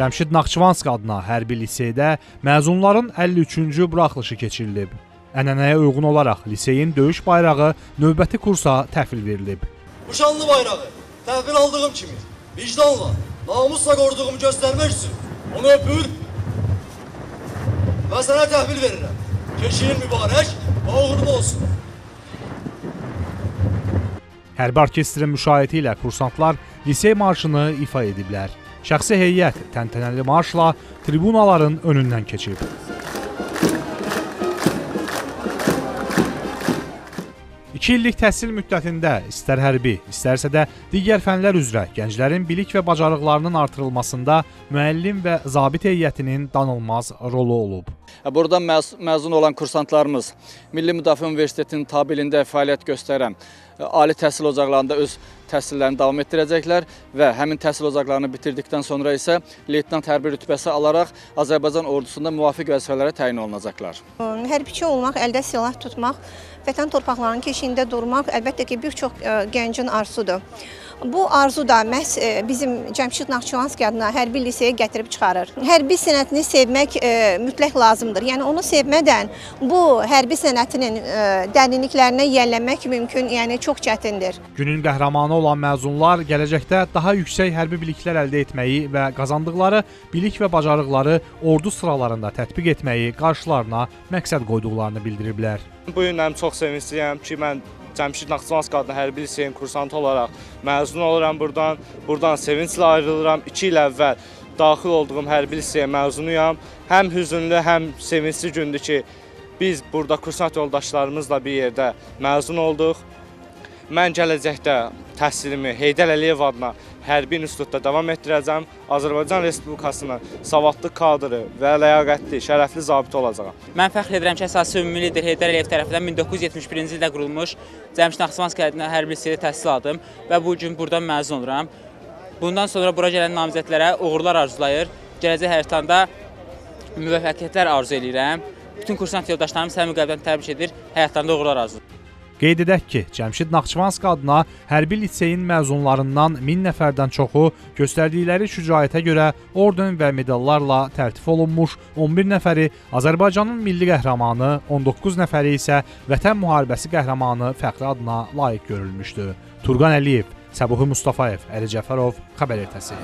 Cəmşid Naxçıvanski adına hərbi liseydə məzunların 53-cü buraxılışı keçirilib. Ənənəyə uyğun olaraq liseyin döyüş bayrağı növbəti kursa təhvil verilib. Bu şanlı bayrağı təhvil aldığım kimi vicdanla, namusla qoruduğumu göstərmək üçün onu öpür və sənə təhvil verirəm. Keşiyin mübarək və uğurlu olsun. Hərbi orkestrin müşayiəti ilə kursantlar lisey marşını ifa ediblər. Şəxsi heyət təntənəli marşla tribunaların önündən keçib. İki illik təhsil müddətində istər hərbi, istərsə də digər fənlər üzrə gənclərin bilik və bacarıqlarının artırılmasında müəllim və zabit heyətinin danılmaz rolu olub. Buradan məzun olan kursantlarımız Milli Müdafiə Universitetinin tabeliyində fəaliyyət göstərən ali təhsil ocaqlarında öz təhsillərini davam etdirəcəklər və həmin təhsil ocaqlarını bitirdikdən sonra isə leytenant hərbi rütbəsi alaraq Azərbaycan ordusunda müvafiq vəzifələrə təyin olunacaqlar. Hərbiçi olmaq, əldə silah tutmaq, vətən torpaqlarının keşiyində durmaq əlbəttə ki, bir çox gəncin arzusudur. Bu arzu da məhz bizim Cəmşid Naxçıvanski adına hərbi liseyə gətirib çıxarır. Hərbi sənətini sevmək mütləq lazımdır. Yəni onu sevmədən bu hərbi sənətinin dərinliklərinə yiyələnmək mümkün, yəni çox çətindir. Günün qəhrəmanı olan məzunlar gələcəkdə daha yüksək hərbi biliklər əldə etməyi və qazandıqları bilik və bacarıqları ordu sıralarında tətbiq etməyi qarşılarına məqsəd qoyduqlarını bildiriblər. Bu gün çox sevincliyəm ki, mən Cəmşid Naxçıvanski adına hərbi liseyin kursantı olaraq məzun oluram buradan. Buradan sevinclə ayrılıram. 2 il əvvəl daxil olduğum hərbi liseyə məzunuyam. Həm hüzünlü, həm sevincli gündür ki, biz burada kursant yoldaşlarımızla bir yerdə məzun olduq. Mən gələcəkdə təhsilimi Heydər Əliyev adına hərbi institutda davam etdirəcəm. Azərbaycan Respublikasının savadlı kadrı və ləyaqətli, şərəfli zabiti olacağam. Mən fəxr edirəm ki, əsası ümumi lider Heydər Əliyev tərəfindən 1971-ci ildə qurulmuş Cəmşid Naxçıvanski adına hərbi liseydə təhsil aldım və bu gün buradan məzun oluram. Bundan sonra bura gələn namizədlərə uğurlar arzulayır, gələcək həyatında müvəffəqiyyətlər arzu edirəm. Bütün kursant yoldaşlarım səmimi qəlbdən təbrik edir, həyatlarında uğurlar arzulayır. Qeyd edək ki, Cəmşid Naxçıvanski adına hərbi liseyin məzunlarından 1000 nəfərdən çoxu göstərdikləri şücaətə görə orden və medallarla tərtib olunmuş, 11 nəfəri Azərbaycanın milli qəhrəmanı, 19 nəfəri isə Vətən müharibəsi qəhrəmanı fəxri adına layiq görülmüşdü. Turqan Əliyev, Səbuhi Mustafayev, Əli Cəfərov, Xəbər Ertəsi.